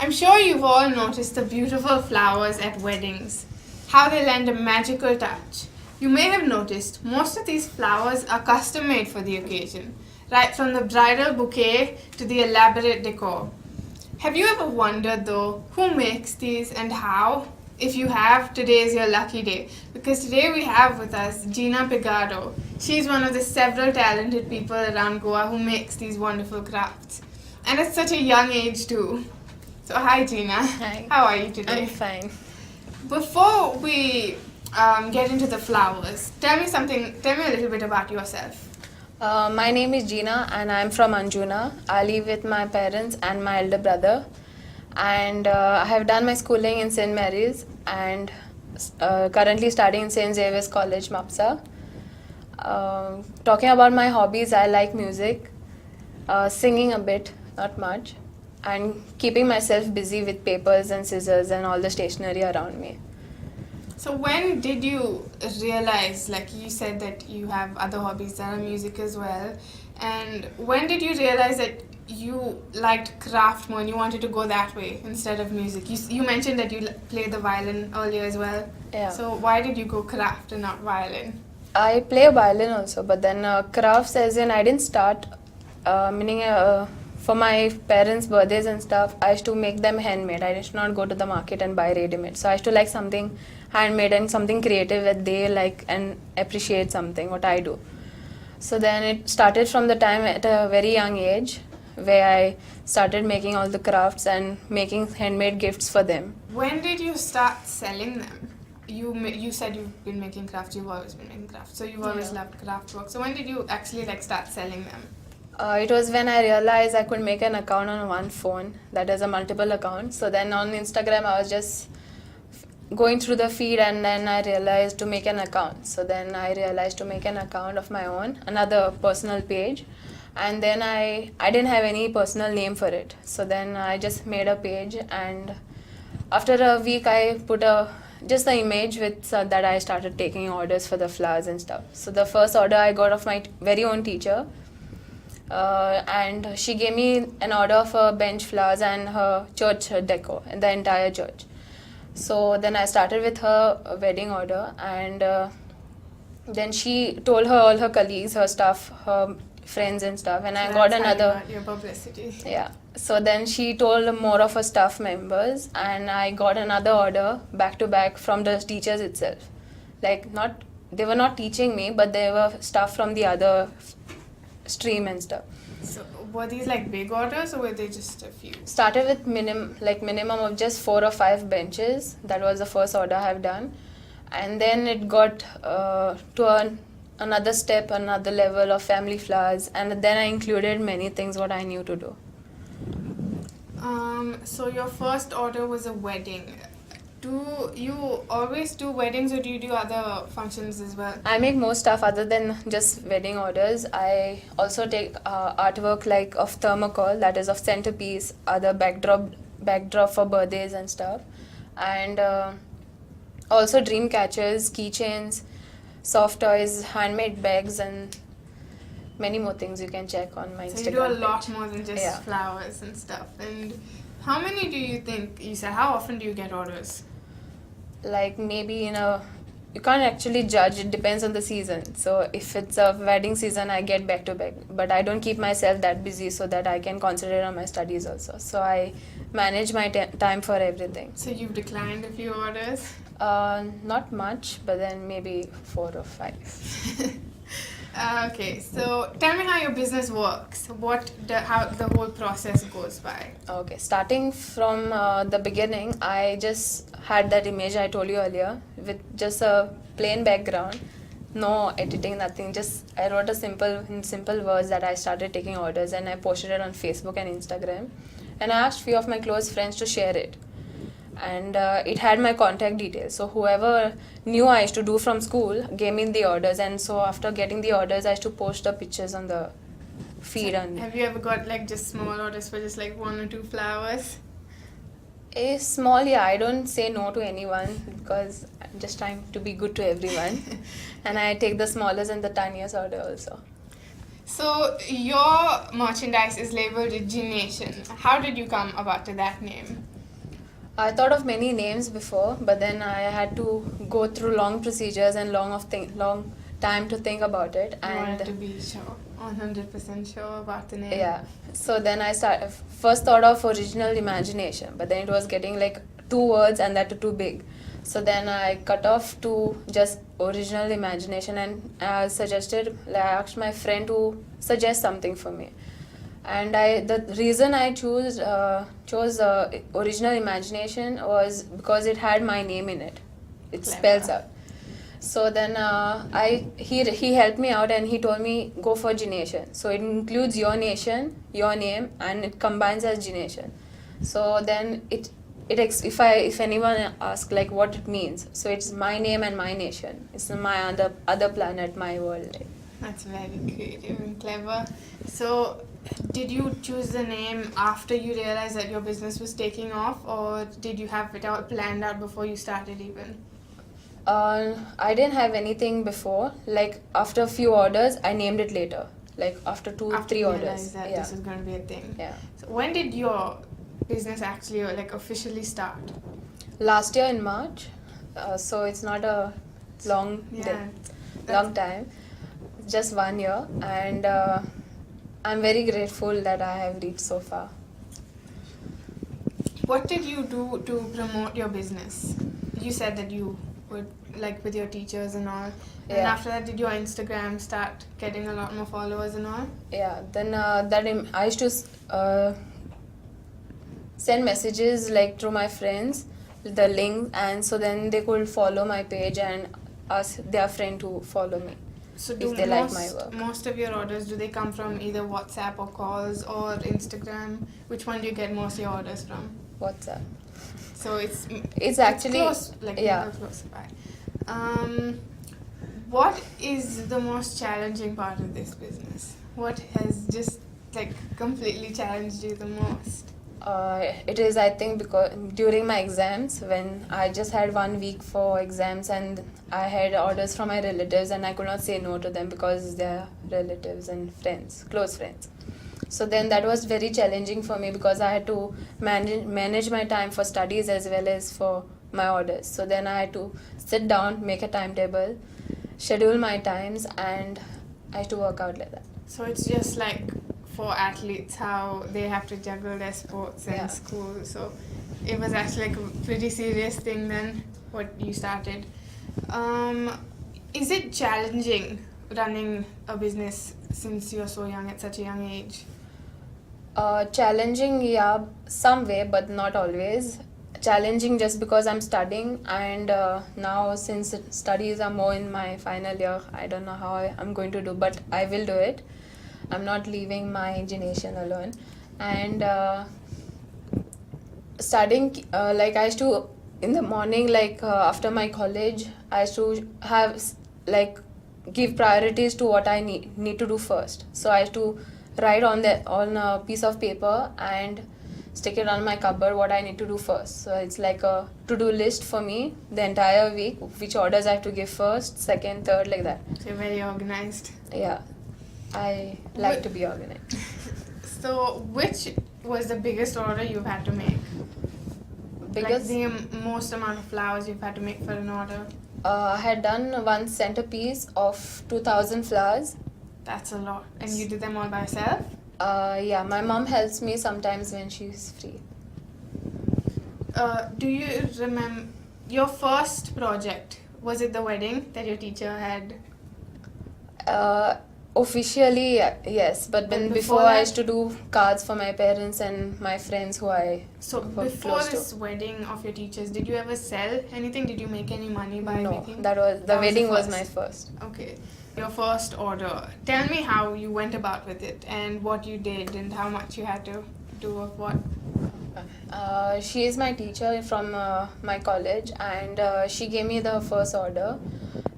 I'm sure you've all noticed the beautiful flowers at weddings, how they lend a magical touch. You may have noticed most of these flowers are custom made for the occasion, right from the bridal bouquet to the elaborate decor. Have you ever wondered though, who makes these and how? If you have, today is your lucky day, because today we have with us Gina Pegado. She's one of the several talented people around Goa who makes these wonderful crafts. And at such a young age too. So hi Gina. Hi. How are you today? I'm fine. Before we get into the flowers, tell me a little bit about yourself. My name is Gina and I'm from Anjuna. I live with my parents and my elder brother. And I have done my schooling in St. Mary's and currently studying in St. Xavier's College, Mapsa. Talking about my hobbies, I like music, singing a bit, not much, and keeping myself busy with papers and scissors and all the stationery around me. So when did you realize, like you said that you have other hobbies that are music as well, and when did you realize that you liked craft more and you wanted to go that way instead of music? You mentioned that you played the violin earlier as well. Yeah. So why did you go craft and not violin? I play violin also, but then crafts as in I didn't start, meaning for my parents' birthdays and stuff, I used to make them handmade. I used to not go to the market and buy ready-made. So I used to like something handmade and something creative that they like and appreciate something, what I do. So then it started from the time at a very young age where I started making all the crafts and making handmade gifts for them. When did you start selling them? You said you've been making crafts, you've always been making crafts, so you've always loved craft work. So when did you actually start selling them? It was when I realized I could make an account on one phone that has a multiple account. So then on Instagram I was just going through the feed and then I realized to make an account. So then I realized to make an account of my own, another personal page. And then I didn't have any personal name for it. So then I just made a page and after a week I put just the image with that I started taking orders for the flowers and stuff. So the first order I got of my very own teacher. And she gave me an order of her bench flowers and her church decor and the entire church. So then I started with her wedding order and then she told her all her colleagues, her staff, her friends and stuff, and I got another. Your publicity. Yeah. So then she told more of her staff members and I got another order back to back from the teachers itself. Like they were not teaching me, but they were staff from the other stream and stuff. So were these big orders or were they just a few? Started with minimum of just 4 or 5 benches. That was the first order I have done, and then it got to another step, another level of family flowers, and then I included many things what I knew to do. So your first order was a wedding. Do you always do weddings or do you do other functions as well? I make more stuff other than just wedding orders. I also take artwork of thermocol, that is of centerpiece, other backdrop for birthdays and stuff, and also dream catchers, keychains, soft toys, handmade bags, and many more things you can check on my Instagram. So you do a lot page. more than just flowers and stuff. And how many do you think, how often do you get orders? Maybe you can't actually judge, it depends on the season. So if it's a wedding season, I get back to back, but I don't keep myself that busy so that I can concentrate on my studies also. So I manage my time for everything. So you've declined a few orders? Not much, but then maybe 4 or 5. Okay, so tell me how your business works, how the whole process goes by. Okay, starting from the beginning, I just had that image I told you earlier with just a plain background, no editing, nothing. Just I wrote in simple words that I started taking orders and I posted it on Facebook and Instagram, and I asked few of my close friends to share it. And it had my contact details, so whoever knew I used to do from school gave me the orders, and so after getting the orders I used to post the pictures on the feed. And have you ever got just small orders for just 1 or 2 flowers? A small, yeah, I don't say no to anyone because I'm just trying to be good to everyone. And I take the smallest and the tiniest order also. So your merchandise is labeled Gination. How did you come about to that name? I thought of many names before, but then I had to go through long procedures and long time to think about it. You wanted to And be sure, 100% sure about the name. yeah, so then I first thought of original imagination, but then it was getting like 2 words and that too big. So then I cut off to just original imagination, and I asked my friend to suggest something for me. And the reason I chose original imagination was because it had my name in it. It Clever. spells out. So then he helped me out and he told me go for Genation. So it includes your nation, your name, and it combines as Genation. So then if anyone asks like what it means, so it's my name and my nation. It's my other planet, my world. That's very creative and clever. So, did you choose the name after you realized that your business was taking off, or did you have it all planned out before you started even? I didn't have anything before. Like after a few orders, I named it later. Like after 3 you orders. realized that Yeah. this is going to be a thing. Yeah. So, when did your business actually like officially start? Last year in March. So it's not a long long time. Just 1 year, and I'm very grateful that I have reached so far. What did you do to promote your business? You said that you would like with your teachers and all. And Yeah. after that, did your Instagram start getting a lot more followers and all? Yeah. Then I used to send messages like through my friends, the link, and so then they could follow my page and ask their friend to follow me. So do If they like my work. most of your orders, do they come from either WhatsApp or calls or Instagram? Which one do you get most of your orders from? WhatsApp. So It's actually close, like yeah. close by. What is the most challenging part of this business? What has just like completely challenged you the most? It is, I think, because during my exams, when I just had 1 week for exams and I had orders from my relatives and I could not say no to them because they're relatives and friends, close friends. So then that was very challenging for me because I had to manage my time for studies as well as for my orders. So then I had to sit down, make a timetable, schedule my times, and I had to work out like that. So it's just like for athletes how they have to juggle their sports and Yeah. school. So it was actually like a pretty serious thing then what you started. Is it challenging running a business since you're so young at such a young age? Challenging, yeah, some way, but not always. Challenging just because I'm studying, and now since studies are more in my final year, I don't know how I'm going to do, but I will do it. I'm not leaving my generation alone. And studying, like I used to, in the morning, like after my college, I used to have, like, give priorities to what I need to do first. So I used to write on a piece of paper and stick it on my cupboard what I need to do first. So it's like a to-do list for me the entire week, which orders I have to give first, second, third, like that. So you're very organized. Yeah, I like to be organized. So which was the biggest order you've had to make? Because Like the most amount of flowers you've had to make for an order? I had done one centerpiece of 2,000 flowers. That's a lot. And you did them all by yourself? Yeah, my mom helps me sometimes when she's free. Do you remember your first project? Was it the wedding that your teacher had? Officially, yes, but But then before before I that? used to do cards for my parents and my friends who I So were before close this to. wedding of your teachers, did you ever sell anything? Did you make any money by No, making? that was the That was the wedding was first. my first. Okay. Your first order. Tell me how you went about with it and what you did and how much you had to do of what. She is my teacher from my college, and she gave me the first order,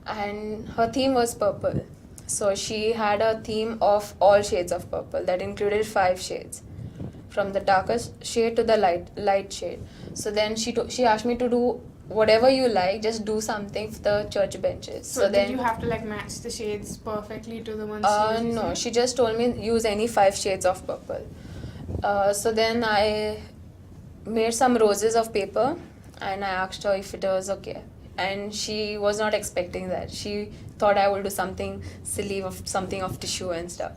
and her theme was purple. So she had a theme of all shades of purple that included 5 shades, from the darkest shade to the light shade. So then she asked me to do whatever you like, just do something for the church benches. So did then you have to like match the shades perfectly to the ones she was using? no, she just told me use any 5 shades of purple. So then I made some roses of paper, and I asked her if it was okay. And she was not expecting that. She thought I would do something silly of something of tissue and stuff.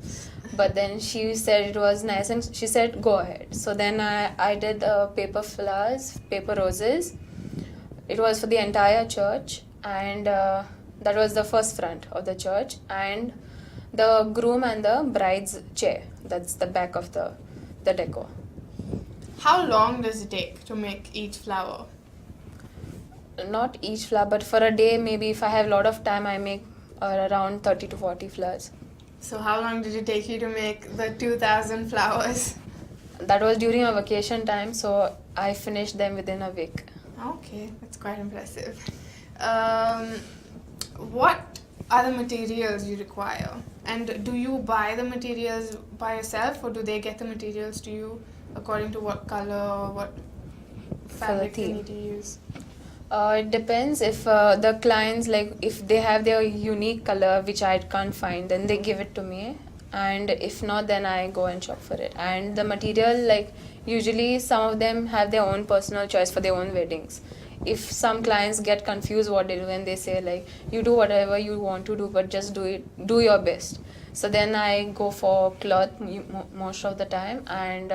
But then she said it was nice, and she said go ahead. So then I did paper flowers, paper roses. It was for the entire church, and that was the first front of the church, and the groom and the bride's chair. That's the back of the decor. How long does it take to make each flower? Not each flower, but for a day, maybe if I have a lot of time, I make around 30 to 40 flowers. So how long did it take you to make the 2,000 flowers? That was during a vacation time, so I finished them within a week. Okay, that's quite impressive. What are the materials you require? And do you buy the materials by yourself, or do they get the materials to you according to what color or what fabric you theme. need to use? It depends if the clients, like if they have their unique color which I can't find, then they give it to me, and if not, then I go and shop for it. And the material, like usually some of them have their own personal choice for their own weddings. If some clients get confused what they do, and they say like you do whatever you want to do, but just do your best. So then I go for cloth most of the time, and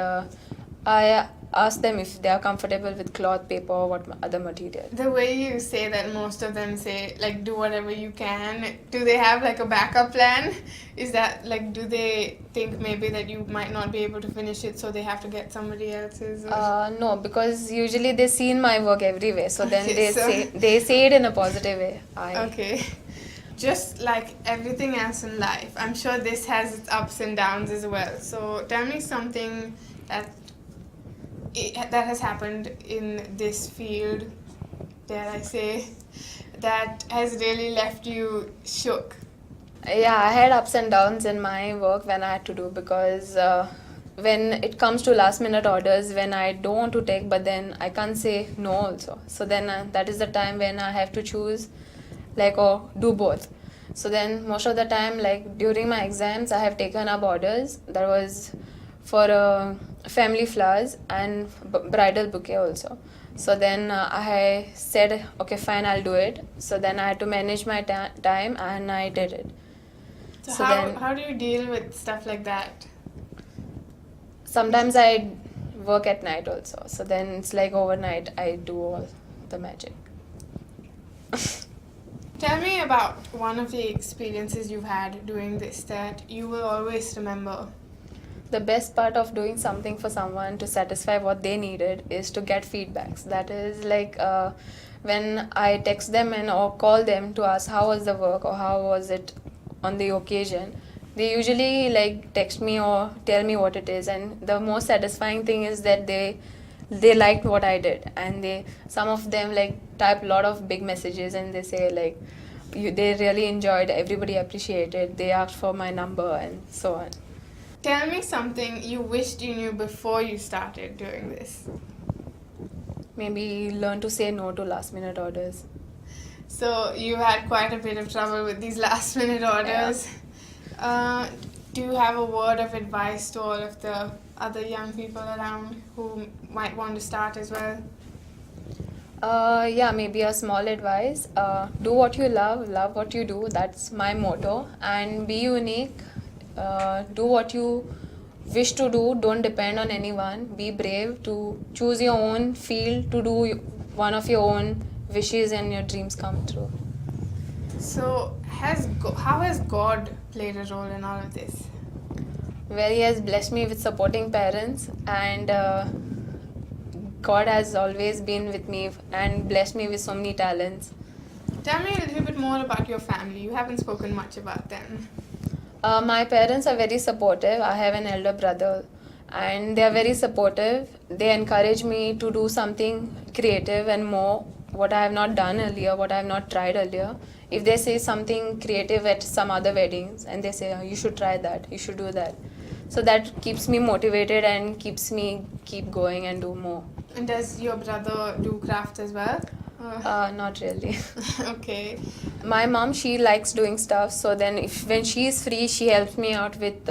I ask them if they are comfortable with cloth, paper, or what other material. The way you say that most of them say like do whatever you can, do they have like a backup plan? Is that like, do they think maybe that you might not be able to finish it, so they have to get somebody else's? No, because usually they see my work everywhere, so then Okay, they say it in a positive way. Okay. Just like everything else in life, I'm sure this has its ups and downs as well. So tell me something that has happened in this field, dare I say, that has really left you shook. Yeah, I had ups and downs in my work when I had to do, because when it comes to last minute orders, when I don't want to take, but then I can't say no also. So then that is the time when I have to choose like or do both. So then most of the time, like during my exams, I have taken up orders that was for family flowers and bridal bouquet also. So then I said okay fine, I'll do it. So then I had to manage my time, and I did it. So how do you deal with stuff like that? Sometimes I work at night also, so then it's like overnight I do all the magic. Tell me about one of the experiences you've had doing this that you will always remember. The best part of doing something for someone to satisfy what they needed is to get feedbacks. That is like when I text them or call them to ask how was the work or how was it on the occasion. They usually like text me or tell me what it is, and the most satisfying thing is that they liked what I did, and some of them like type a lot of big messages, and they say like they really enjoyed, everybody appreciated, they asked for my number and so on. Tell me something you wished you knew before you started doing this. Maybe learn to say no to last minute orders. So you had quite a bit of trouble with these last minute orders. Yeah. Do you have a word of advice to all of the other young people around who might want to start as well? Yeah, maybe a small advice. Do what you love what you do. That's my motto. And be unique. Do what you wish to do. Don't depend on anyone. Be brave to choose your own field, to do one of your own wishes and your dreams come true. So how has God played a role in all of this? Well, He has blessed me with supporting parents, and God has always been with me and blessed me with so many talents. Tell me a little bit more about your family. You haven't spoken much about them. My parents are very supportive. I have an elder brother, and they are very supportive. They encourage me to do something creative and more, what I have not done earlier, what I have not tried earlier. If they say something creative at some other weddings, and they say, oh, you should try that, you should do that. So that keeps me motivated and keeps me keep going and do more. And does your brother do craft as well? Not really. Okay. My mom, she likes doing stuff, so then when she is free, she helps me out with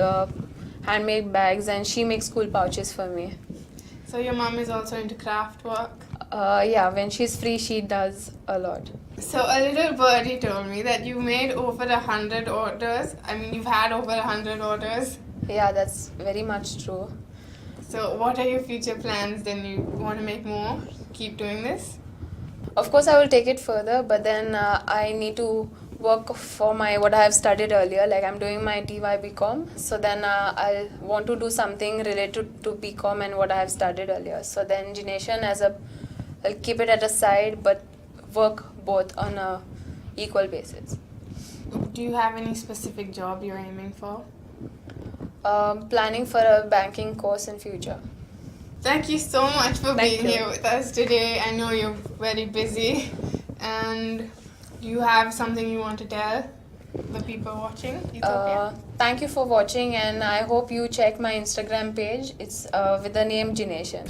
handmade bags, and she makes cool pouches for me. So So your mom is also into craft work? Yeah, when she's free, she does a lot. So a little birdie told me that you made over 100 orders. I mean, you've had over 100 orders. Yeah, that's very much true. So what are your future plans? Then you want to make more? Keep doing this? Of course, I will take it further, but then I need to work for my what I have studied earlier. Like I'm doing my TY BCom, so then I want to do something related to BCom and what I have studied earlier. So then Gination I'll keep it at a side, but work both on a equal basis. Do you have any specific job you're aiming for? Planning for a banking course in future. Thank you so much for Thank being you. here with us today. I know you're very busy. And do you have something you want to tell the people watching Youthopia? Thank you for watching, and I hope you check my Instagram page. It's with the name Gination.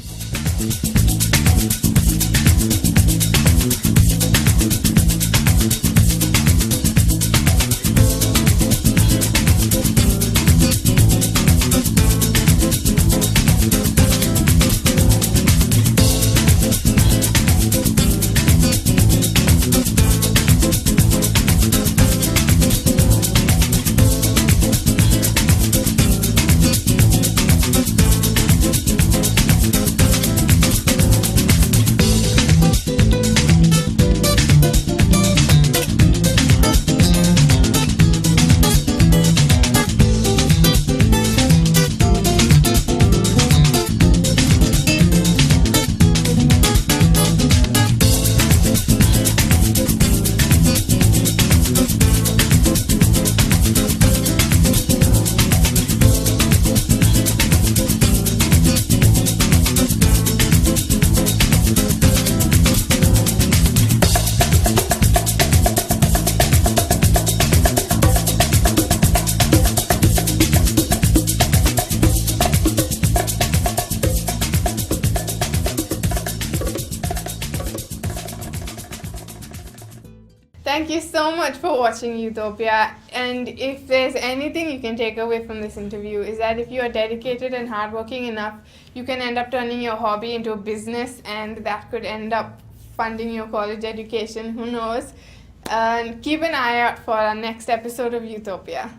Thank you so much for watching Youthopia. And if there's anything you can take away from this interview, is that if you are dedicated and hardworking enough, you can end up turning your hobby into a business, and that could end up funding your college education. Who knows? And keep an eye out for our next episode of Youthopia.